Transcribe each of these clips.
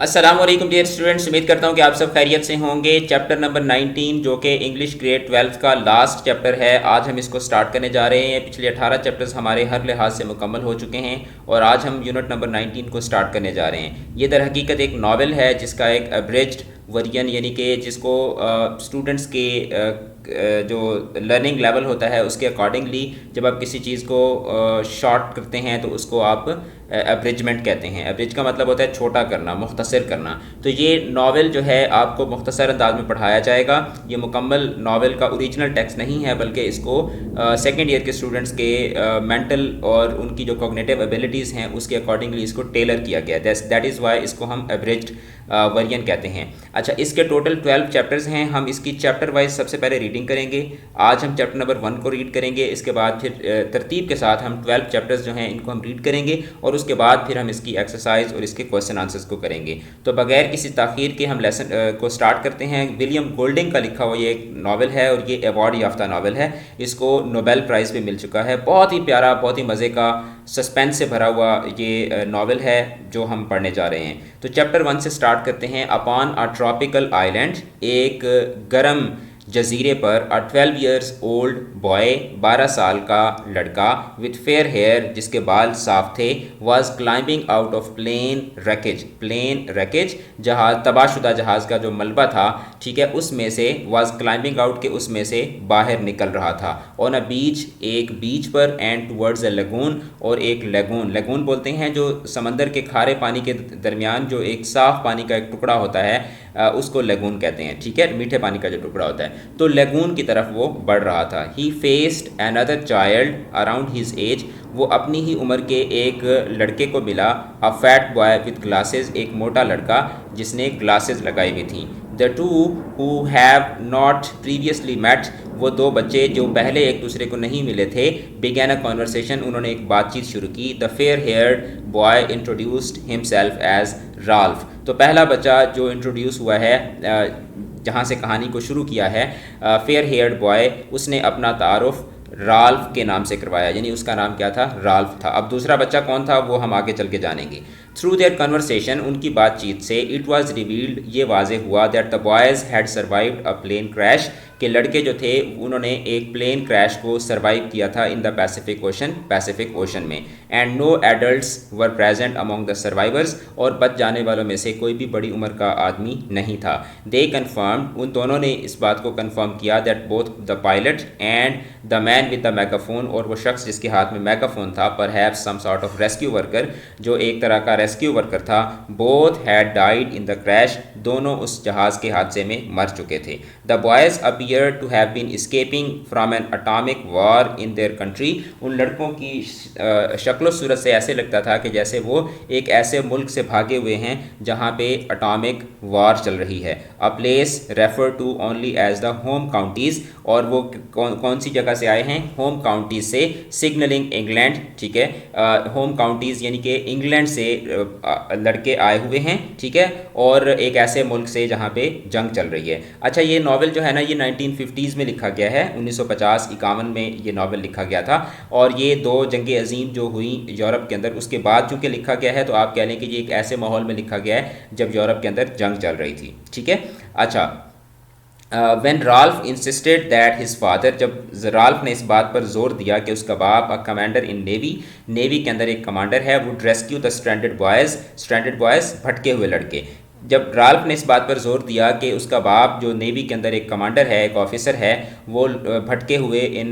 अस्सलाम वालेकुम dear students, उम्मीद करता हूँ कि आप सब खैरियत से होंगे। चैप्टर नंबर 19 जो कि इंग्लिश ग्रेड 12 का लास्ट चैप्टर है, आज हम इसको स्टार्ट करने जा रहे हैं। पिछले 18 चैप्टर्स हमारे हर लिहाज से मुकम्मल हो चुके हैं और आज हम यूनिट नंबर 19 को स्टार्ट करने जा रहे हैं। ये दर हकीकत एक नावल है जिसका एक एब्रिज्ड वर्जन, यानी कि जिसको स्टूडेंट्स के जो लर्निंग लेवल होता है उसके अकॉर्डिंगली जब आप किसी चीज़ को शॉर्ट करते हैं तो उसको आप एब्रिजमेंट कहते हैं। एब्रिज का मतलब होता है छोटा करना, मुख्तसर करना। तो ये नावल जो है आपको मुख्तसर अंदाज में पढ़ाया जाएगा। ये मुकम्मल नावल का ओरिजिनल टेक्स्ट नहीं है, बल्कि इसको सेकेंड ईयर के स्टूडेंट्स के मेंटल और उनकी जो कॉग्निटिव एबिलिटीज़ हैं उसके अकॉर्डिंगली इसको टेलर किया गया है। दैट इज़ वाई इसको हम एब्रिज्ड वर्जन कहते हैं। अच्छा, इसके टोटल 12 चैप्टर्स हैं। हम इसकी चैप्टर वाइज सबसे पहले रीडिंग करेंगे। आज हम चैप्टर नंबर 1 को रीड करेंगे, इसके बाद फिर तरतीब के साथ हम 12 चैप्टर्स जो हैं इनको हम रीड करेंगे और उसके बाद फिर हम इसकी एक्सरसाइज और इसके क्वेश्चन आंसर्स को करेंगे। तो बगैर किसी ताख़ीर के हम लेसन को स्टार्ट करते हैं। विलियम गोल्डिंग का लिखा हुआ ये एक नावल है और ये अवार्ड याफ्ता नावल है। इसको नोबेल प्राइज़ भी मिल चुका है। बहुत ही प्यारा, बहुत ही मज़े का, सस्पेंस से भरा हुआ ये नावल है जो हम पढ़ने जा रहे हैं। तो चैप्टर 1 से स्टार्ट करते हैं। अपॉन अ ट्रॉपिकल आइलैंड, एक गर्म जजीरे पर अ 12 ईयर्स ओल्ड बॉय, 12 साल का लड़का, विथ फेयर हेयर, जिसके बाल साफ थे, was climbing out of plane wreckage जहाज, तबाहशुदा जहाज़ का जो मलबा था, ठीक है, उसमें से, वाज क्लाइंबिंग आउट के उसमें से बाहर निकल रहा था। ऑन अ बीच, एक बीच पर, एंड टुवर्ड्स अ लगून, और एक लगून बोलते हैं जो समंदर के खारे पानी के दरमियान जो एक साफ़ पानी का एक टुकड़ा होता है उसको लगून कहते हैं, ठीक है, मीठे पानी का जो टुकड़ा होता है। तो लगून की तरफ वो बढ़ रहा था। He faced another child around his age, वो अपनी ही उम्र के एक लड़के को मिला। A fat boy with glasses, एक मोटा लड़का जिसने ग्लासेस लगाई हुई थी। The two who have not previously met, वो दो बच्चे जो पहले एक दूसरे को नहीं मिले थे, बिगैन अ कॉन्वर्सेशन, उन्होंने एक बातचीत शुरू की। The fair haired boy introduced himself as Ralph, तो पहला बच्चा जो इंट्रोड्यूस हुआ है, जहाँ से कहानी को शुरू किया है, फेयर हेयर्ड बॉय, उसने अपना तारुफ राल्फ के नाम से करवाया, यानी उसका नाम क्या था, राल्फ था। अब दूसरा बच्चा कौन था वो हम आगे चल के जानेंगे। थ्रू देयर कन्वर्सेशन, उनकी बातचीत से, इट वाज रिवील्ड, ये वाजे हुआ, that the boys had survived a plane crash, के लड़के जो थे उन्होंने एक प्लेन क्रैश को सर्वाइव किया था इन द पैसिफिक ओशन में। And no adults were present among the survivors, और बच जाने वालों में से कोई भी बड़ी उम्र का आदमी नहीं था। दे कन्फर्म, उन दोनों ने इस बात को कन्फर्म किया, that both the pilot and the man with the megaphone, और वो शख्स जिसके हाथ में मेगाफोन था, perhaps some sort of rescue worker, जो एक तरह का रेस्क्यू वर्कर था, both had died in the crash, दोनों उस जहाज़ के हादसे में मर चुके थे। The boys appear to have been escaping from an atomic war in their country, उन लड़कों की शक्ल सूरत से ऐसे लगता था कि जैसे वो एक ऐसे मुल्क से भागे हुए हैं जहाँ पे अटामिक वार चल रही है। A place refer to only as the home counties, और वो कौन सी जगह से आए हैं, होम काउंटीज़ से। सिग्नलिंग इंग्लैंड, ठीक है, होम काउंटीज़ यानी कि इंग्लैंड से लड़के आए हुए हैं, ठीक है, और एक ऐसे मुल्क से जहाँ पे जंग चल रही है। अच्छा, ये नावल जो है ना, ये 1950s में लिखा गया है, 1950-51 में ये नावल लिखा गया था, और ये दो जंग अजीम जो हुई यूरोप के अंदर उसके बाद चूँकि लिखा गया है, तो आप कह लें कि ये एक ऐसे माहौल में लिखा गया है जब यूरोप के अंदर जंग चल रही थी, ठीक है। अच्छा, when Ralph insisted that his father, जब राल्फ ने इस बात पर जोर दिया कि उसका बाप, अ कमांडर इन नेवी के अंदर एक कमांडर है, would rescue the stranded boys, भटके हुए लड़के। जब राल्फ ने इस बात पर जोर दिया कि उसका बाप जो नेवी के अंदर एक कमांडर है, एक ऑफिसर है, वो भटके हुए इन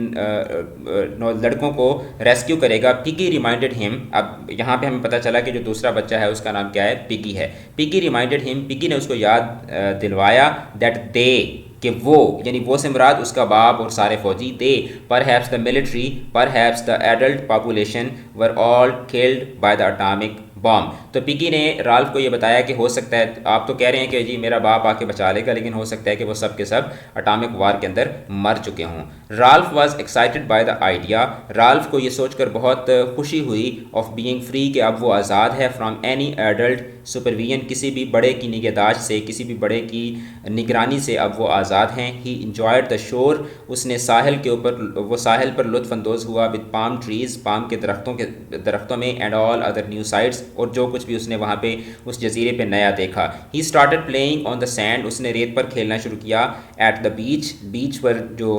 लड़कों को रेस्क्यू करेगा। पिगी रिमाइंडेड हिम, अब यहाँ पे हमें पता चला कि जो दूसरा बच्चा है उसका नाम क्या है, पिगी है। पिगी रिमाइंडेड हिम, पिगी ने उसको याद दिलवाया, दैट दे, कि वो, यानी वो से मुराद उसका बाप और सारे फौजी, they, perhaps the military, perhaps the adult population, were all killed by the atomic bomb. तो पिगी ने राल्फ को ये बताया कि हो सकता है, आप तो कह रहे हैं कि जी मेरा बाप आके बचा लेगा, लेकिन हो सकता है कि वो सब के सब अटामिक वार के अंदर मर चुके हों। Ralph was excited by the idea, Ralph को ये सोचकर बहुत खुशी हुई ऑफ बीइंग फ्री कि अब वो आज़ाद है फ्रॉम एनी एडल्ट सुपरविजन, किसी भी बड़े की निगहदाश्त से, किसी भी बड़े की निगरानी से अब वो आज़ाद हैं। ही इंजॉयड द शोर, उसने साहिल के ऊपर वो साहिल पर लुत्फ़अंदोज़ हुआ विद पाम ट्रीज़, पाम के दरख्तों में and all other new sites, और जो कुछ भी उसने वहाँ पे उस जजीरे पे नया देखा। He started playing on the sand, उसने रेत पर खेलना शुरू किया। एट द बीच, बीच पर जो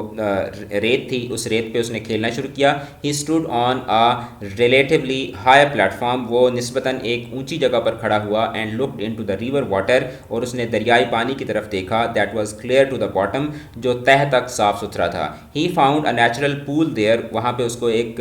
रेत थी उस रेत पे उसने खेलना शुरू किया। He stood on a relatively high platform, वो निस्बतन एक ऊंची जगह पर खड़ा हुआ। And looked into the river water, और उसने दरियाई पानी की तरफ देखा। That was clear to the bottom, जो तह तक साफ सुथरा था। He found a natural pool there, वहाँ पे उसको एक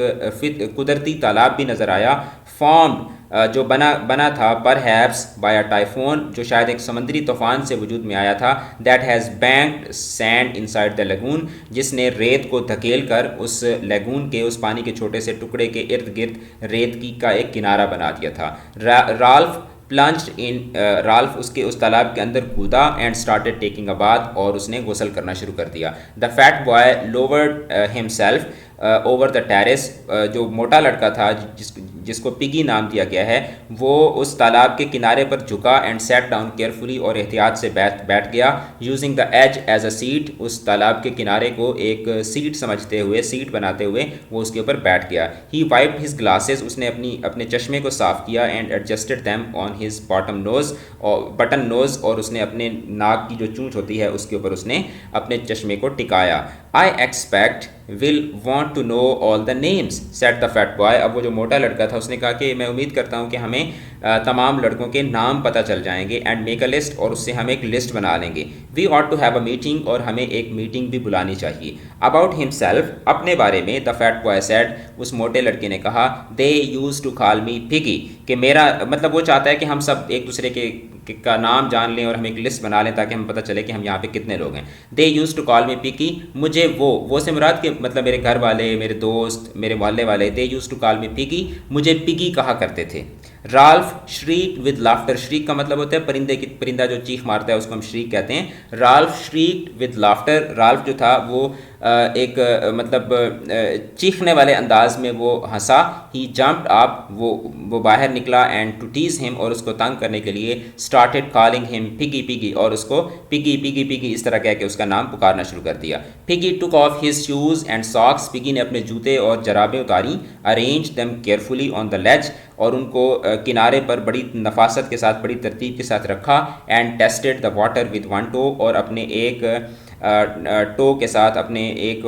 कुदरती तालाब भी नज़र आया। फॉर्म्ड, जो बना था पर हैप्स बाय अ टाइफोन, जो शायद एक समुद्री तूफान से वजूद में आया था। That has banked sand inside the lagoon, जिसने रेत को धकेल कर उस लगून के, उस पानी के छोटे से टुकड़े के इर्द गिर्द रेत का एक किनारा बना दिया था। राल्फ प्लंज्ड इन, राल्फ उसके उस तालाब के अंदर कूदा and started taking a bath, और उसने गुसल करना शुरू कर दिया। The fat boy lowered himself over the terrace, जो मोटा लड़का था जिसको पिगी नाम दिया गया है, वो उस तालाब के किनारे पर झुका एंड सेट डाउन केयरफुली, और एहतियात से बैठ गया। Using the edge as a seat, उस तालाब के किनारे को एक सीट समझते हुए, सीट बनाते हुए वो उसके ऊपर बैठ गया। ही वाइप्ड हिज ग्लासेस, उसने अपने चश्मे को साफ किया। And adjusted them on his button nose, और उसने अपने नाक की जो चूंच होती है उसके ऊपर उसने अपने चश्मे को टिकाया। I expect will want to know all the names said the fat boy, अब वो जो मोटा लड़का था उसने कहा कि मैं उम्मीद करता हूँ कि हमें तमाम लड़कों के नाम पता चल जाएंगे। एंड मेक अ लिस्ट, और उससे हम एक लिस्ट बना लेंगे। We ought to have a meeting, और हमें एक मीटिंग भी बुलानी चाहिए। अबाउट हिमसेल्फ, अपने बारे में, द फैट बॉय सेड, उस मोटे लड़के ने कहा, they use to call me Piggy, कि मेरा मतलब वो चाहता है कि हम सब एक दूसरे का नाम जान लें और हम एक लिस्ट बना लें ताकि हमें पता चले कि हम यहाँ पे कितने लोग हैं। They use to call me Piggy, मुझे वो से मुराद के मतलब मेरे घर वाले, मेरे दोस्त, मेरे मोहल्ले वाले, they use to call me Piggy, मुझे पिगी कहा करते थे। Ralph shriek with laughter, shriek का मतलब होता है परिंदा जो चीख मारता है उसको हम श्रीक कहते हैं। Ralph shriek with laughter, Ralph जो था वो एक मतलब चीखने वाले अंदाज में वो हंसा। ही जम्प्ड अप, वो बाहर निकला। एंड टू टीज हिम, और उसको तंग करने के लिए started calling him piggy piggy, और उसको पिगी पिगी पिगी इस तरह कह के उसका नाम पुकारना शुरू कर दिया। Piggy took off his shoes and socks, piggy ने अपने जूते और जराबें उतारी। Arrange them carefully on the ledge, और उनको किनारे पर बड़ी नफासत के साथ, बड़ी तरतीब के साथ रखा। And tested the water with one toe, और अपने एक टो के साथ, अपने एक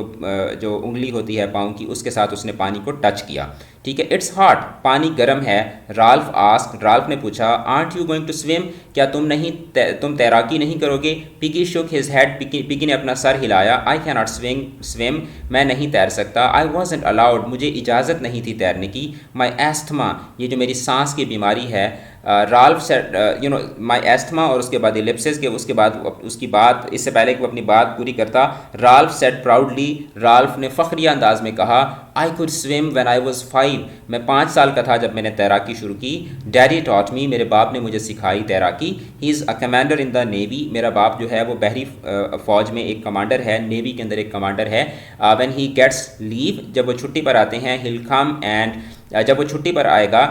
जो उंगली होती है पाँव की, उसके साथ उसने पानी को टच किया। ठीक है, इट्स हॉट, पानी गर्म है। राल्फ आस्क, राल्फ ने पूछा, aren't you going to swim, क्या तुम तैराकी नहीं करोगे? Piggy shook his head, Piggy ने अपना सर हिलाया। आई कैन नॉट स्विम, मैं नहीं तैर सकता। आई वॉजंट अलाउड, मुझे इजाज़त नहीं थी तैरने की। माई एस्थमा, ये जो मेरी सांस की बीमारी है। Ralph said, you know, my asthma, और उसके बाद इलिप्सिस के उसकी बात, इससे पहले कि वो अपनी बात पूरी करता, राल्फ सेड प्राउडली, राल्फ ने फ़ख्रिया अंदाज में कहा, I could swim when I was 5, मैं 5 साल का था जब मैंने तैराकी शुरू की। डैडी टॉट मी, मेरे बाप ने मुझे सिखाई तैराकी। He is a commander in the navy, मेरा बाप जो है वो बहरी फ़ौज में एक कमांडर है, नेवी के अंदर एक कमांडर है। व्हेन ही गेट्स लीव, जब वो छुट्टी पर आते हैं, हिल कम एंड, जब वो छुट्टी पर आएगा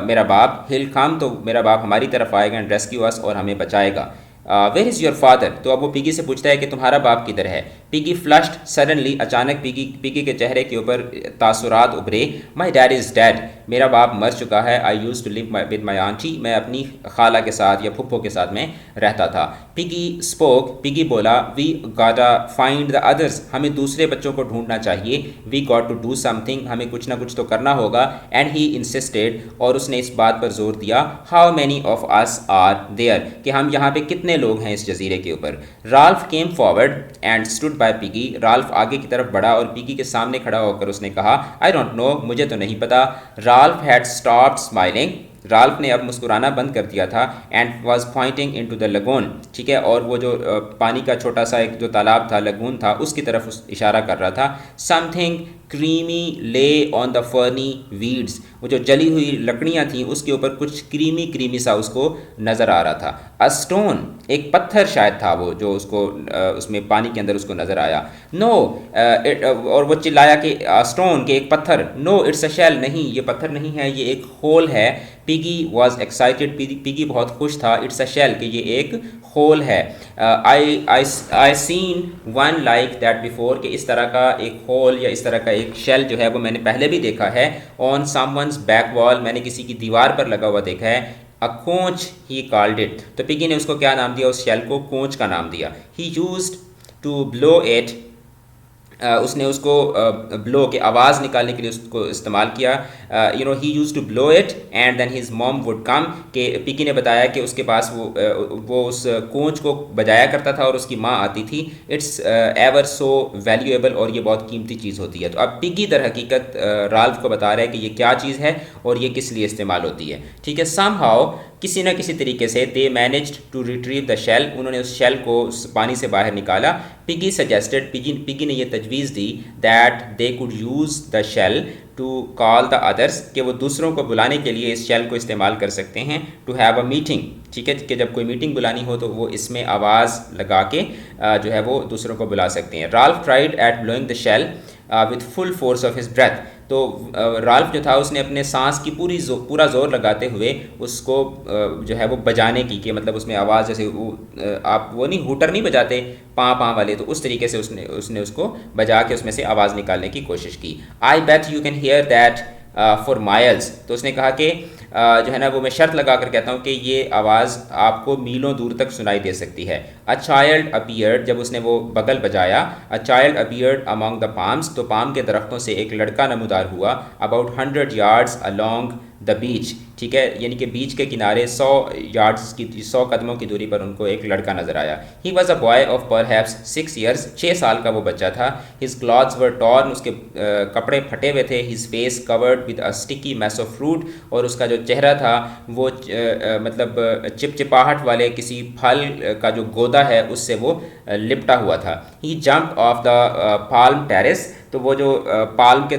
मेरा बाप, हिल कम, तो मेरा बाप हमारी तरफ आएगा एंड रेस्क्यू अस, और हमें बचाएगा। वेयर इज़ योर फादर, तो अब वो पिगी से पूछता है कि तुम्हारा बाप किधर है। पिगी फ्लश्ड सडनली, अचानक पिगी के चेहरे के ऊपर तासुरात उभरे। माई डैड इज़ डेड, मेरा बाप मर चुका है। I use to live with my aunty, मैं अपनी खाला के साथ या फुप्पो के साथ में रहता था। पिगी स्पोक, पिगी बोला, we gotta find the others, हमें दूसरे बच्चों को ढूंढना चाहिए। We got to do something, हमें कुछ ना कुछ तो करना होगा। एंड ही इंसिस्टेड, और उसने इस बात पर जोर दिया, how many of us are there, कि हम यहाँ पे कितने लोग हैं इस जजीरे के ऊपर। Ralph came forward and stood by piggy, Ralph आगे की तरफ बढ़ा और पिगी के सामने खड़ा होकर उसने कहा, आई डोंट नो, मुझे तो नहीं पता। Ralph had stopped smiling, Ralph ने अब मुस्कुराना बंद कर दिया था। And was pointing into the lagoon, ठीक है, और वो जो पानी का छोटा सा एक जो तालाब था, लगून था, उसकी तरफ इशारा कर रहा था। समथिंग क्रीमी ले ऑन द फर्नी वीड्स, वो जो जली हुई लकड़ियाँ थीं उसके ऊपर कुछ क्रीमी क्रीमी सा उसको नज़र आ रहा था। अ स्टोन, एक पत्थर शायद था वो जो उसको उसमें पानी के अंदर उसको नज़र आया। नो और वो चिल्लाया कि स्टोन, के एक पत्थर। नो इट्स अ शेल, नहीं ये पत्थर नहीं है, ये एक होल है। पिगी वॉज एक्साइटेड, पिगी बहुत खुश था। इट्स अ शेल, कि ये एक होल है। I seen one like that before, कि इस तरह का एक होल या इस तरह का एक शेल जो है वो मैंने पहले भी देखा है। ऑन समवन्स बैक वॉल, मैंने किसी की दीवार पर लगा हुआ देखा है। अ कोंच ही कॉल्ड इट, तो पिगी ने उसको क्या नाम दिया, उस शेल को कोंच का नाम दिया। He used to blow it, उसने उसको ब्लो के आवाज़ निकालने के लिए उसको इस्तेमाल किया। You know he use to blow it and then his mom would come, कि पिकी ने बताया कि उसके पास वो उस कोंच को बजाया करता था और उसकी माँ आती थी। इट्स एवर सो वैल्यूएबल, और ये बहुत कीमती चीज़ होती है। तो अब पिगी दर हकीकत राल्फ को बता रहा है कि ये क्या चीज़ है और ये किस लिए इस्तेमाल होती है। ठीक है, सम हाउ, किसी न किसी तरीके से they managed to retrieve the shell, उन्होंने उस शेल को उस पानी से बाहर निकाला। पिगी सजेस्टेड, पिगी ने यह तजवीज़ दी that they could use the shell to call the others, कि वो दूसरों को बुलाने के लिए इस शेल को इस्तेमाल कर सकते हैं। टू हैव अ मीटिंग, ठीक है, कि जब कोई मीटिंग बुलानी हो तो वो इसमें आवाज़ लगा के जो है वो दूसरों को बुला सकते हैं। Ralph tried at blowing the shell with full force of his breath, तो राल्फ जो था उसने अपने सांस की पूरा जोर लगाते हुए उसको जो है वो बजाने की, कि मतलब उसमें आवाज़ जैसे आप वो नहीं हूटर नहीं बजाते पाँ वाले, तो उस तरीके से उसने उसको बजा के उसमें से आवाज़ निकालने की कोशिश की। I bet you can hear that for miles, तो उसने कहा कि जो है ना वो मैं शर्त लगा कर कहता हूँ कि ये आवाज़ आपको मीलों दूर तक सुनाई दे सकती है। अ चाइल्ड अपीयर्ड, जब उसने वो बगल बजाया, a child appeared among the palms, तो पाम के दरख्तों से एक लड़का नमूदार हुआ। About 100 yards along the beach, ठीक है, यानी कि बीच के किनारे 100 यार्ड्स की 100 कदमों की दूरी पर उनको एक लड़का नजर आया। He was a boy of perhaps 6 years, 6 साल का वो बच्चा था। हिज क्लॉथ्स वर टॉर्न, उसके कपड़े फटे हुए थे। His face covered with a sticky mass of fruit, और उसका जो चेहरा था वो मतलब चिपचिपाहट वाले किसी फल का जो गोदा है उससे वो लिपटा हुआ था। He jump off the palm terrace, तो वो जो पाल्म के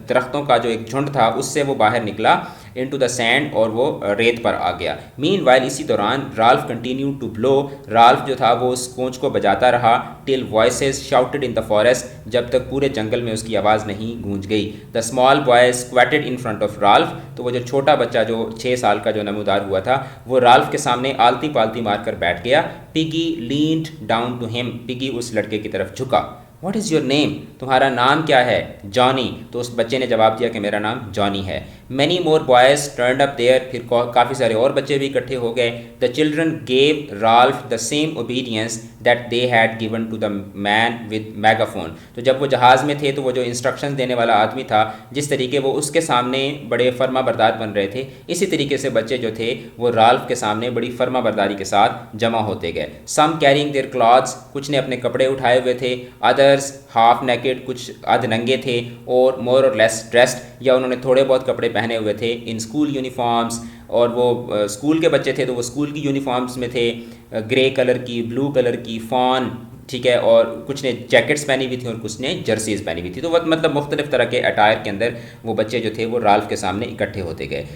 दरख्तों का जो एक झुंड था उससे वो बाहर निकला इनटू द सैंड, और वो रेत पर आ गया। मीनवाइल, इसी दौरान Ralph continue to blow, Ralph जो था वो उस कोंच को बजाता रहा। Till voices shouted in the forest, जब तक पूरे जंगल में उसकी आवाज़ नहीं गूंज गई। The small boy squatted in front of Ralph, तो वो जो छोटा बच्चा जो 6 साल का जो नमूदार हुआ था वो राल्फ के सामने आलती पालती मारकर बैठ गया। Piggy leaned down to him, Piggy उस लड़के की तरफ झुका। व्हाट इज़ योर नेम, तुम्हारा नाम क्या है। जॉनी, तो उस बच्चे ने जवाब दिया कि मेरा नाम जॉनी है। Many more boys turned up there, फिर काफ़ी सारे और बच्चे भी इकट्ठे हो गए। The children gave Ralph the same obedience that they had given to the man with megaphone, तो जब वो जहाज़ में थे तो वो जो इंस्ट्रक्शंस देने वाला आदमी था, जिस तरीके वो उसके सामने बड़े फर्मा बरदार बन रहे थे, इसी तरीके से बच्चे जो थे वो राल्फ के सामने बड़ी फर्मा बरदारी के साथ जमा होते गए। सम कैरिंग देयर क्लॉथ्स, कुछ ने अपने कपड़े उठाए हुए थे। अदर्स हाफ नेकेड, कुछ अध नंगे थे। और मोर और लेस ड्रेस्ड, या उन्होंने थोड़े बहुत कपड़े पहने हुए थे। इन स्कूल यूनिफॉर्म्स, और वो स्कूल के बच्चे थे तो वो स्कूल की यूनिफॉर्म्स में थे, ग्रे कलर की, ब्लू कलर की, फॉन, ठीक है, और कुछ ने जैकेट्स पहनी हुई थी और कुछ ने जर्सीज पहनी हुई थी। तो वह मतलब मुख्तलिफ तरह के अटायर के अंदर वो बच्चे जो थे वो राल्फ के सामने इकट्ठे होते गए।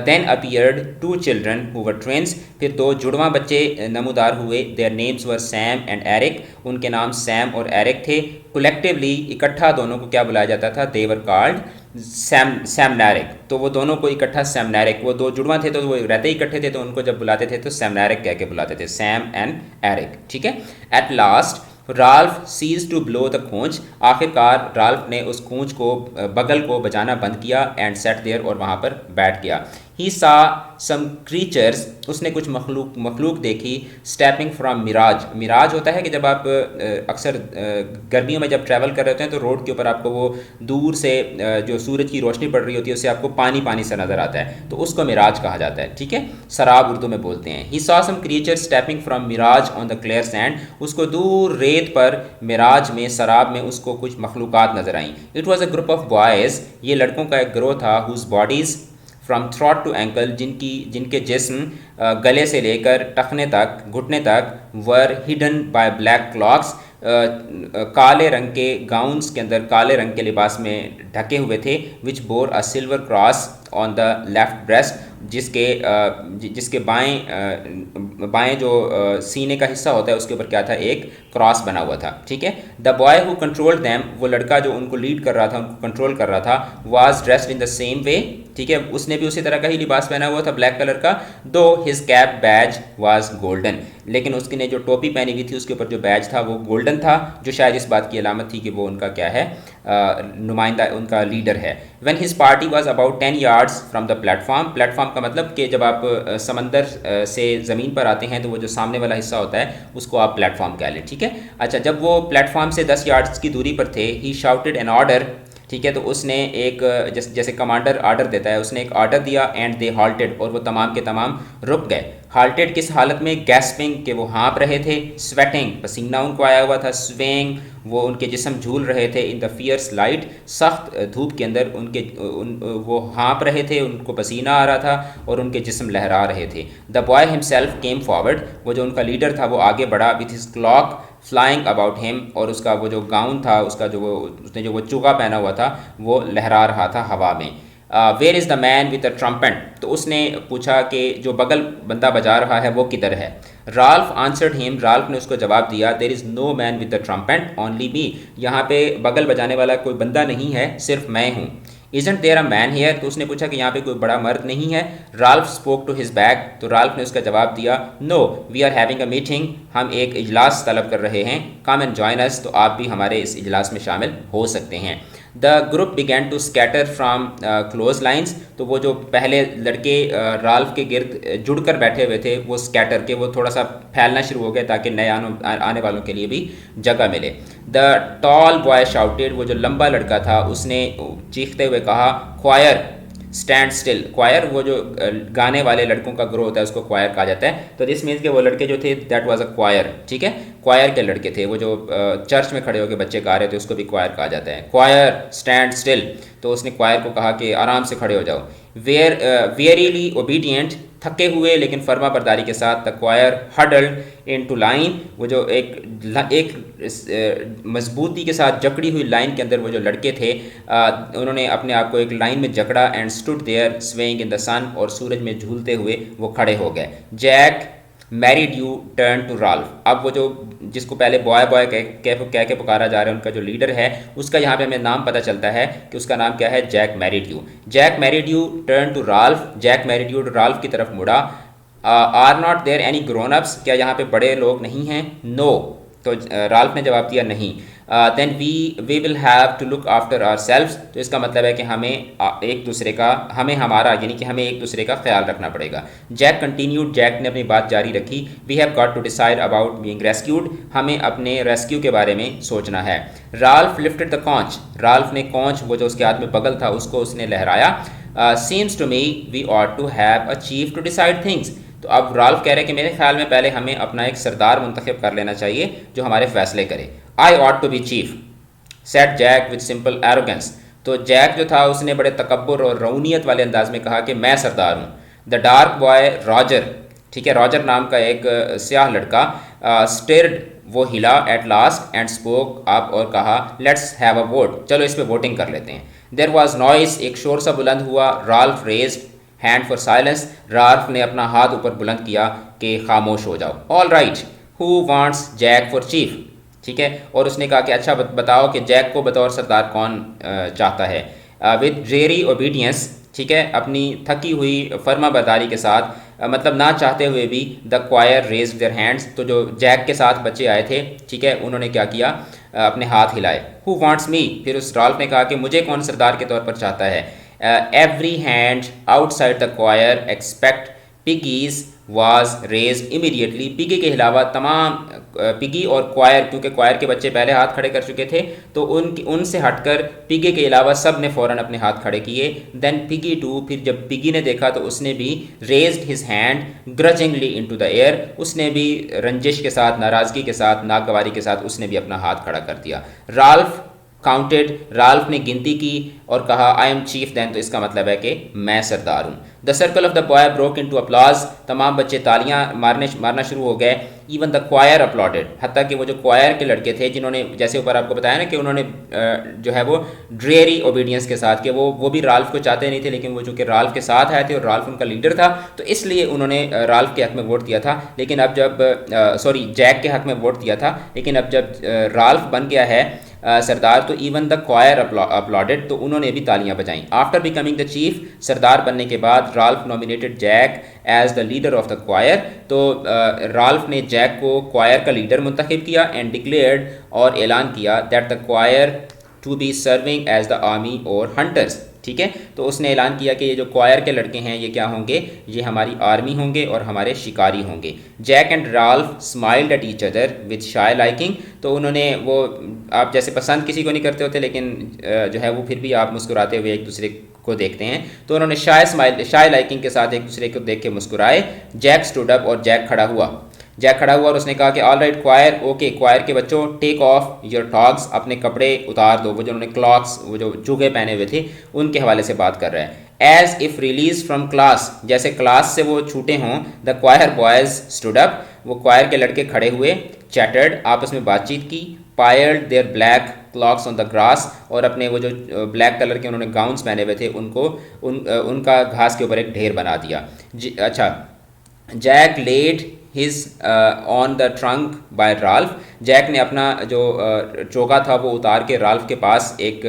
Then appeared 2 children who were twins, फिर 2 जुड़वा बच्चे नमूदार हुए। Their names were Sam and Eric, उनके नाम सैम और एरिक थे। कलेक्टिवली, इकट्ठा दोनों को क्या बुलाया जाता था, दे वर कॉल्ड सैमनारिक, तो वो दोनों को इकट्ठा सैमनारिक, वो 2 जुड़वा थे तो वो रहते इकट्ठे थे तो उनको जब बुलाते थे तो सैमनारिक कह के बुलाते थे, सैम एंड एरिक, ठीक है। At last Ralph ceased to blow the conch, आखिरकार राल्फ ने उस खोंच को बगल को बजाना बंद किया। एंड सेट देयर, और वहाँ पर बैठ गया। ही सा सम क्रीचर्स, उसने कुछ मखलूक देखी। स्टेपिंग फ्राम मिराज, मिराज होता है कि जब आप अक्सर गर्मियों में जब ट्रैवल कर रहे होते हैं तो रोड के ऊपर आपको वो दूर से जो सूरज की रोशनी पड़ रही होती है उससे आपको पानी पानी सा नज़र आता है, तो उसको मिराज कहा जाता है, ठीक है, सराब उर्दू में बोलते हैं। He saw some creatures stepping from mirage on the clear sand, उसको दूर रेत पर मिराज में, सराब में उसको कुछ मखलूक़ात नज़र आईं। It was a group of boys, ये लड़कों का एक ग्रोह था। Whose bodies from throat to ankle, जिनके जिस्म गले से लेकर टखने तक, घुटने तक, were hidden by black cloaks, काले रंग के गाउन्स के अंदर काले रंग के लिबास में ढके हुए थे, which bore a silver cross on the left breast, जिसके बाएं जो सीने का हिस्सा होता है उसके ऊपर क्या था, एक क्रॉस बना हुआ था। ठीक है। The boy who controlled them, वो लड़का जो उनको लीड कर रहा था, उनको कंट्रोल कर रहा था, was dressed in the same way. ठीक है, उसने भी उसी तरह का ही लिबास पहना हुआ था, ब्लैक कलर का। Though his cap badge was golden, लेकिन उसने जो टोपी पहनी हुई थी उसके ऊपर जो बैज था वो गोल्डन था, जो शायद इस बात की अलामत थी कि वो उनका क्या है, नुमाइंदा, उनका लीडर है। When his party was about 10 yards from the platform, platform का मतलब कि जब आप समंदर से ज़मीन पर आते हैं तो वो जो सामने वाला हिस्सा होता है उसको आप प्लेटफॉर्म कह लें। ठीक है। अच्छा, जब वो प्लेटफॉर्म से 10 यार्ड्स की दूरी पर थे, ही शाउटेड एन ऑर्डर। ठीक है, तो उसने एक जैसे कमांडर आर्डर देता है, उसने एक आर्डर दिया, एंड दे हाल्टेड, और वो तमाम के तमाम रुक गए। हाल्टेड किस हालत में, गैस्पिंग, के वो हाँप रहे थे, स्वेटिंग, पसीना उनको आया हुआ था, स्वेइंग, वो उनके जिस्म झूल रहे थे, इन द फियर्स लाइट, सख्त धूप के अंदर वो हाँप रहे थे, उनको पसीना आ रहा था और उनके जिस्म लहरा रहे थे। The boy himself came forward, वो जो उनका लीडर था वो आगे बढ़ा, with his clock flying about him, और उसका वो जो गाउन था, उसका उसने जो वो चुगा पहना हुआ था वो लहरा रहा था हवा में। Where is the man with the trumpet, तो उसने पूछा कि जो बगल बंदा बजा रहा है वो किधर है। राल्फ आंसर्ड हिम, राल्फ ने उसको जवाब दिया, there is no man with the trumpet only me, यहाँ पे बगल बजाने वाला कोई बंदा नहीं है, सिर्फ मैं हूँ। Isn't there a man here, तो उसने पूछा कि यहाँ पे कोई बड़ा मर्द नहीं है। Ralph spoke to his back, तो राल्फ ने उसका जवाब दिया, no we are having a meeting, हम एक इजलास तलब कर रहे हैं, कम एंड जॉइन अस, तो आप भी हमारे इस इजलास में शामिल हो सकते हैं। The group began to scatter from close lines, तो वो जो पहले लड़के राल्फ के गिर्द जुड़कर बैठे हुए थे वो स्कैटर के, वो थोड़ा सा फैलना शुरू हो गया ताकि नए आने वालों के लिए भी जगह मिले। द टॉल बॉय शाउटेड, वो जो लंबा लड़का था उसने चीखते हुए कहा, क्वायर स्टैंड स्टिल, क्वायर वो जो गाने वाले लड़कों का ग्रोह होता है उसको क्वायर कहा जाता है, तो दिस मीन्स के वो लड़के जो थे दैट वाज अ क्वायर। ठीक है, क्वायर के लड़के थे, वो जो चर्च में खड़े होकर बच्चे गा रहे थे उसको भी क्वायर कहा जाता है। क्वायर स्टैंड स्टिल, तो उसने क्वायर को कहा कि आराम से खड़े हो जाओ। वेरीली ओबीडियंट, थके हुए लेकिन फर्मा बरदारी के साथ, the choir huddled into line, वो जो एक मजबूती के साथ जकड़ी हुई लाइन के अंदर वो जो लड़के थे उन्होंने अपने आप को एक लाइन में जकड़ा, and stood there swaying in the sun, और सूरज में झूलते हुए वो खड़े हो गए। Jack married you turn to Ralph, अब वो जो जिसको पहले बॉय बॉय कह के पुकारा जा रहा है उनका जो लीडर है उसका यहाँ पे हमें नाम पता चलता है कि उसका नाम क्या है, Jack married you. Jack married you turn to Ralph, Jack married you Ralph की तरफ मुड़ा। Are not there any grown ups, क्या यहाँ पे बड़े लोग नहीं हैं, नो, तो राल्फ ने जवाब दिया नहीं। Then we will have to look after ourselves, तो इसका मतलब है कि हमें एक दूसरे का, हमें हमारा यानी कि हमें एक दूसरे का ख्याल रखना पड़ेगा। जैक कंटिन्यूड, जैक ने अपनी बात जारी रखी, we have got to decide about being rescued, हमें अपने रेस्क्यू के बारे में सोचना है। Ralph lifted the conch, Ralph ने कॉन्च वो जो उसके हाथ में बगल था उसको उसने लहराया। Seems to me we ought to have a chief to decide things, तो अब राल्फ कह रहे हैं कि मेरे ख्याल में पहले हमें अपना एक सरदार मुंतखब कर लेना चाहिए जो हमारे फैसले करे। I ought to be chief said Jack with simple arrogance, तो जैक जो था उसने बड़े तकब्बुर और रऊनियत वाले अंदाज में कहा कि मैं सरदार हूँ। द डार्क बॉय रॉजर, ठीक है, रॉजर नाम का एक स्याह लड़का, स्टिर्ड, वो हिला at last and spoke up, और कहा लेट्स हैव अ वोट, चलो इस पर वोटिंग कर लेते हैं। देयर वॉज नॉइस, एक शोर सा बुलंद हुआ। Ralph raised hand for silence, Ralph ने अपना हाथ ऊपर बुलंद किया कि खामोश हो जाओ। All right, who wants Jack for chief, ठीक है, और उसने कहा कि अच्छा बताओ कि जैक को बतौर सरदार कौन चाहता है। विद ड्रेरी ओबीडियंस, ठीक है, अपनी थकी हुई फर्मा बरदारी के साथ, मतलब ना चाहते हुए भी, the choir raised their hands, तो जो जैक के साथ बच्चे आए थे, ठीक है, उन्होंने क्या किया, अपने हाथ हिलाए। हु वांट्स मी, फिर उस राल्फ ने कहा कि मुझे कौन सरदार के तौर पर चाहता है। Every hand outside the choir except Piggy's was raised immediately, Piggy के अलावा तमाम पिगी और क्वायर, क्योंकि क्वायर के बच्चे पहले हाथ खड़े कर चुके थे तो उनसे हटकर पिगी के अलावा सब ने फ़ौरन अपने हाथ खड़े किए। देन पिगी टू, फिर जब पिगी ने देखा तो उसने भी raised his hand ग्रजिंगली into the air, उसने भी रंजिश के साथ, नाराज़गी के साथ, नागवारी के साथ उसने भी अपना हाथ खड़ा कर दिया। राल्फ काउंटेड, राल्फ ने गिनती की और कहा आई एम चीफ देन, तो इसका मतलब है कि मैं सरदार हूँ। The circle of the boy broke into applause, तमाम बच्चे तालियां मारना शुरू हो गए। इवन द क्वायर अपलॉडेड, हत्ता कि वो जो क्वायर के लड़के थे जिन्होंने जैसे ऊपर आपको बताया ना कि उन्होंने जो है वो ड्रेरी ओबीडियंस के साथ कि वो भी राल्फ को चाहते नहीं थे, लेकिन वो चूँकि राल्फ के साथ आए थे और राल्फ उनका लीडर था तो इसलिए उन्होंने राल्फ के हक में वोट दिया था। लेकिन अब जब जैक के हक में वोट दिया था, लेकिन अब जब राल्फ बन गया है सरदार, तो इवन द क्वायर अपलॉडेड, तो उन्होंने भी तालियां बजाईं। आफ्टर बिकमिंग द चीफ, सरदार बनने के बाद Ralph nominated Jack as the leader of the choir, तो राल्फ ने जैक को क्वायर का लीडर मुंतखब किया एंड डिक्लेयर्ड, और ऐलान किया that the choir to be serving as the army और हंटर्स। ठीक है, तो उसने ऐलान किया कि ये जो क्वायर के लड़के हैं ये क्या होंगे, ये हमारी आर्मी होंगे और हमारे शिकारी होंगे। Jack and Ralph smiled at each other with shy liking, तो उन्होंने वो, आप जैसे पसंद किसी को नहीं करते होते लेकिन जो है वो फिर भी आप मुस्कुराते हुए एक दूसरे को देखते हैं, तो उन्होंने शाय लाइकिंग के साथ एक दूसरे को देख के मुस्कुराए। जैक स्टूड अप, और जैक खड़ा हुआ और उसने कहा कि all right choir, okay choir के बच्चों, टेक ऑफ योर टॉग्स, अपने कपड़े उतार दो। वो जो उन्होंने क्लॉक्स, वो जो जुगे पहने हुए थे उनके हवाले से बात कर रहा है। As if release from class, जैसे क्लास से वो छूटे हों। The choir boys stood up, वो क्वायर के लड़के खड़े हुए। चैटर्ड, आपस में बातचीत की। Paired their black cloaks on the grass, और अपने वो जो ब्लैक कलर के उन्होंने गाउन्स पहने हुए थे उनका घास के ऊपर एक ढेर बना दिया। अच्छा, Jack laid his on the trunk by Ralph, Jack ने अपना जो चोगा था वो उतार के राल्फ के पास एक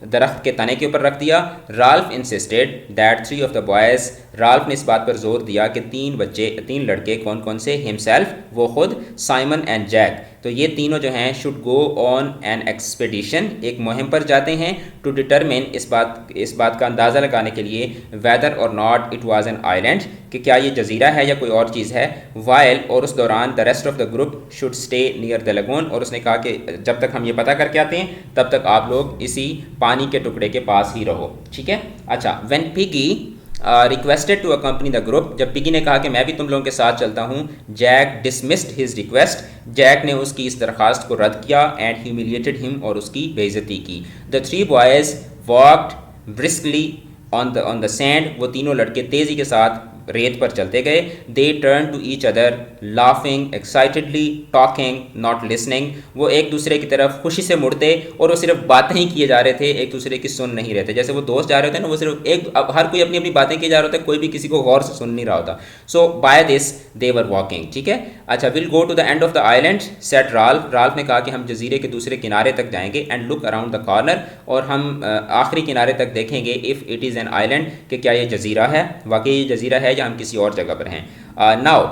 दरख्त के तने के ऊपर रख दिया। Ralph insisted that 3 of the boys, Ralph ने इस बात पर जोर दिया कि 3 लड़के, कौन कौन से, हिमसेल्फ, वो खुद, साइमन एंड जैक, तो ये तीनों जो हैं should go on an expedition, एक मुहिम पर जाते हैं, टू डिटरमिन, इस बात का अंदाज़ा लगाने के लिए, वेदर और not it was an island, कि क्या ये जजीरा है या कोई और चीज़ है। वाइल, और उस दौरान, the rest of the group should stay near the lagoon, और उसने कहा कि जब तक हम ये पता करके आते हैं तब तक आप लोग इसी पानी के टुकड़े के पास ही रहो। ठीक है। अच्छा, when Piggy requested to accompany the group, जब पिगी ने कहा कि मैं भी तुम लोगों के साथ चलता हूँ, Jack dismissed his request, Jack ने उसकी इस दरख्वास्त को रद्द किया एंड ह्यूमिलिएटेड हिम, और उसकी बेइज्जती की। The 3 boys walked briskly on the sand, वो तीनों लड़के तेज़ी के साथ रेत पर चलते गए। They turn to each other laughing excitedly, talking not listening, वो एक दूसरे की तरफ खुशी से मुड़ते और वो सिर्फ बातें ही किए जा रहे थे, एक दूसरे की सुन नहीं रहे थे। जैसे वो दोस्त जा रहे थे ना, वो सिर्फ हर कोई अपनी अपनी बातें किए जा रहा होता है, कोई भी किसी को गौर से सुन नहीं रहा होता। So by this they were walking. ठीक है। अच्छा, will go to the end of the island said Ralph, Ralph ने कहा कि हम जजीरे के दूसरे किनारे तक जाएंगे, and look around the corner, और हम आखिरी किनारे तक देखेंगे, if it is an island, कि क्या ये जजीरा है, वाकई ये जजीरा है या हम किसी और जगह पर हैं। नाउ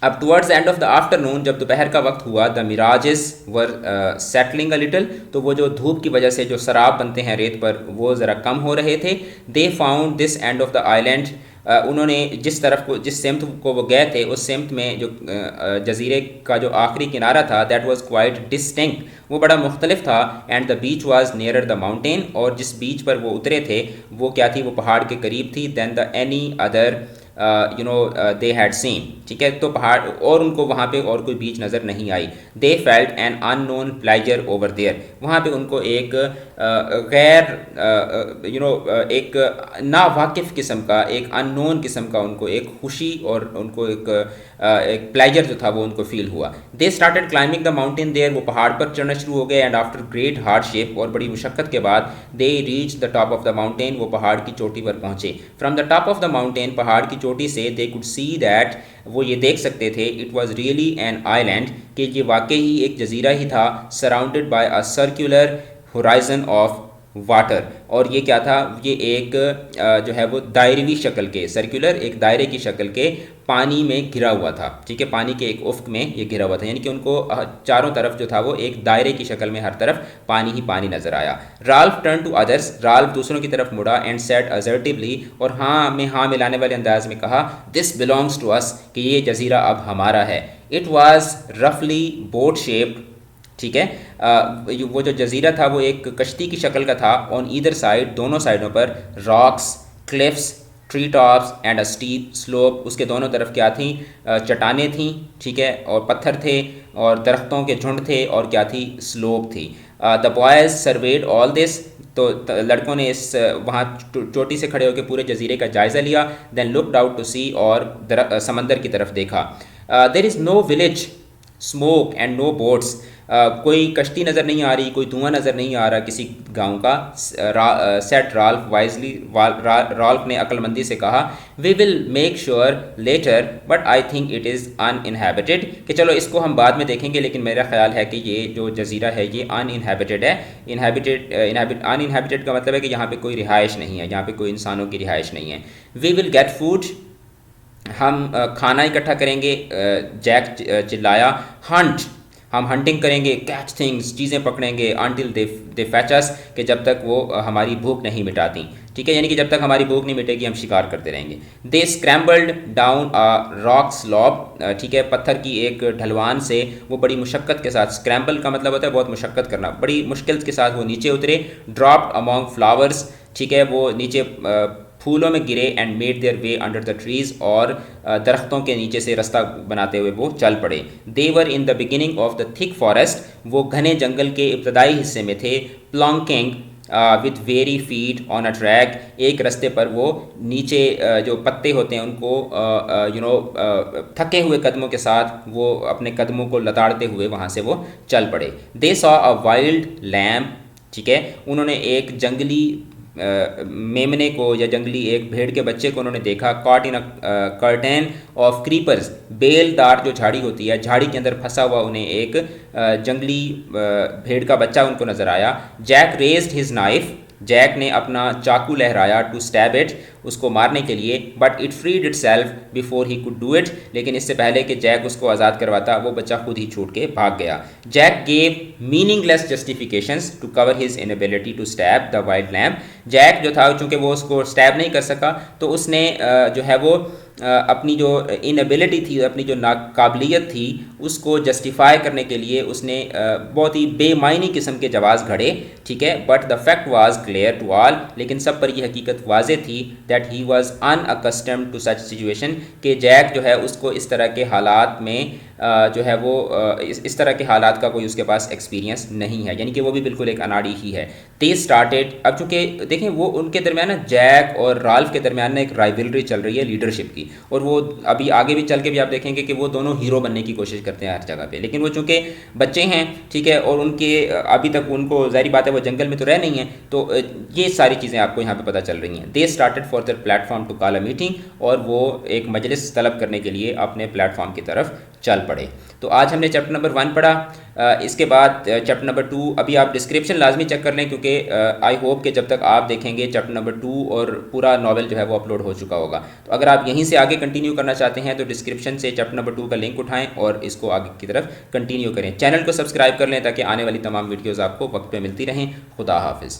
अब towards the end of the afternoon, जब दोपहर का वक्त हुआ, the Mirages were settling a little, तो वो जो धूप की वजह से जो शराब बनते हैं रेत पर वो ज़रा कम हो रहे थे। They found this and of the island, उन्होंने जिस सिमत को वो गए थे उस सिमत में जो जजीरे का जो आखिरी किनारा था, दैट वाज क्वाइट डिस्टिंक्ट, वो बड़ा मुख्तलिफ था। And the beach was nearer the mountain, और जिस बीच पर वो उतरे थे वो क्या थी, वो पहाड़ के करीब थी, than the any other they had seen. ठीक है, तो पहाड़ और उनको वहाँ पे और कोई बीच नज़र नहीं आई। They felt an unknown pleasure over there, वहाँ पे उनको एक एक नावाकिफ़ किस्म का, एक अननोन किस्म का उनको एक खुशी और उनको एक प्लेजर जो था वो उनको फील हुआ। They started climbing the mountain there, वो पहाड़ पर चढ़ना शुरू हो गए। एंड आफ्टर ग्रेट हार्डशिप, और बड़ी मुशक्क़त के बाद, they reach the top of the mountain, वो पहाड़ की चोटी पर पहुँचे। From the top of the mountain, पहाड़ की चोटी से, दे कुड सी दैट, वो ये देख सकते थे, it was really an island, कि ये वाकई ही एक जजीरा ही था, surrounded by a circular horizon of water, और ये क्या था, ये एक जो है वो दायरवी शक्ल के, सर्कुलर, एक दायरे की शक्ल के पानी में घिरा हुआ था। ठीक है, पानी के एक उफ्क में ये घिरा हुआ था, यानी कि उनको चारों तरफ जो था वो एक दायरे की शक्ल में हर तरफ पानी ही पानी नजर आया। Ralph turn to others, Ralph दूसरों की तरफ मुड़ा, एंड सेड असर्टिवली, और हाँ मिलाने वाले अंदाज में कहा, दिस बिलोंग्स टू अस, कि ये जजीरा अब हमारा है। इट वॉज रफली बोट शेप्ड, ठीक है, वो जो जजीरा था वो एक कश्ती की शक्ल का था। ऑन ईदर साइड, दोनों साइडों पर, rocks, cliffs tree tops and a steep slope, उसके दोनों तरफ क्या थी, चट्टानें थी, ठीक है, और पत्थर थे और दरख्तों के झुंड थे और क्या थी, स्लोप थी। The boys served all this, तो लड़कों ने इस वहाँ चोटी से खड़े होकर पूरे जजीरे का जायज़ा लिया। Then looked out to sea, और समंदर की तरफ देखा। There is no village smoke and no boats, कोई कश्ती नज़र नहीं आ रही, कोई धुआं नज़र नहीं आ रहा किसी गांव का। सेट राल्फ वाइजली, राल्फ ने अक्लमंदी से कहा, we will make sure later but I think it is uninhabited, कि चलो इसको हम बाद में देखेंगे, लेकिन मेरा ख्याल है कि ये जो जजीरा है ये अनइनहेबिटेड है। अनइनहेबिटेड का मतलब है कि यहाँ पे कोई रिहाइश नहीं है, यहाँ पे कोई इंसानों की रिहाइश नहीं है। वी विल गेट फूड, हम खाना इकट्ठा करेंगे। जैक चिल्लाया, हंट, हम हंटिंग करेंगे, कैच थिंग्स, चीज़ें पकड़ेंगे, अनटिल दे फैच अस, कि जब तक वो हमारी भूख नहीं मिटाती, ठीक है, यानी कि जब तक हमारी भूख नहीं मिटेगी हम शिकार करते रहेंगे। They scrambled down a rock slope, ठीक है, पत्थर की एक ढलवान से वो बड़ी मुशक्क़त के साथ, स्क्रैम्बल का मतलब होता है बहुत मुशक्क़त करना, बड़ी मुश्किल के साथ वो नीचे उतरे। ड्रॉप्ड अमॉन्ग फ्लावर्स, ठीक है, वो नीचे फूलों में गिरे। And made their way under the trees, और दरख्तों के नीचे से रास्ता बनाते हुए वो चल पड़े। They were in the beginning of the thick forest, वो घने जंगल के इब्तदाई हिस्से में थे। Plonking with weary feet on a track, एक रास्ते पर वो नीचे जो पत्ते होते हैं उनको थके हुए कदमों के साथ वो अपने कदमों को लताड़ते हुए वहाँ से वो चल पड़े। They saw a wild lamb, ठीक है, उन्होंने एक जंगली मेमने को या जंगली एक भेड़ के बच्चे को उन्होंने देखा। Caught in a curtain of creepers, बेलदार जो झाड़ी होती है, झाड़ी के अंदर फंसा हुआ उन्हें एक जंगली भेड़ का बच्चा उनको नज़र आया। Jack raised his knife, Jack ने अपना चाकू लहराया, टू स्टैब इट, उसको मारने के लिए। But it freed itself before he could do it, लेकिन इससे पहले कि जैक उसको आज़ाद करवाता वो बच्चा खुद ही छूट के भाग गया। Jack gave meaningless justifications to cover his inability to stab the wild lamb, Jack जो था चूँकि वो उसको स्टैब नहीं कर सका तो उसने जो है वो अपनी जो इनएबिलिटी थी, अपनी जो नाकाबिलियत थी, उसको जस्टिफाई करने के लिए उसने बहुत ही बेमायनी किस्म के जवाज़ घड़े, ठीक है। But the fact was clear to all, लेकिन सब पर यह हकीकत वाज़े थी that he was unaccustomed to such situation, कि जैक जो है उसको इस तरह के हालात में जो है वो इस तरह के हालात का कोई उसके पास एक्सपीरियंस नहीं है, यानी कि वो भी बिल्कुल एक अनाड़ी ही है। दे स्टार्टेड, अब चूँकि देखें वो उनके दरमियान ना, जैक और राल्फ के दरमियान ना एक राइवलरी चल रही है लीडरशिप की, और वो अभी आगे भी चल के भी आप देखेंगे कि वो दोनों हीरो बनने की कोशिश करते हैं हर जगह पे, लेकिन वो चूँकि बच्चे हैं, ठीक है, और उनके अभी तक उनको ज़ाहिर बात है वो जंगल में तो रह नहीं है, तो ये सारी चीज़ें आपको यहाँ पे पता चल रही हैं। They started for their platform to call a meeting, और वो एक मजलिस तलब करने के लिए अपने प्लेटफॉर्म की तरफ चल पड़े। तो आज हमने चैप्टर नंबर 1 पढ़ा। इसके बाद चैप्टर नंबर 2 अभी आप डिस्क्रिप्शन लाजमी चेक कर लें, क्योंकि आई होप कि जब तक आप देखेंगे चैप्टर नंबर 2 और पूरा नॉवेल जो है वो अपलोड हो चुका होगा। तो अगर आप यहीं से आगे कंटिन्यू करना चाहते हैं तो डिस्क्रिप्शन से चैप्टर नंबर 2 का लिंक उठाएं और इसको आगे की तरफ कंटिन्यू करें। चैनल को सब्सक्राइब कर लें ताकि आने वाली तमाम वीडियोज़ आपको वक्त पर मिलती रहें। खुदा हाफिज़।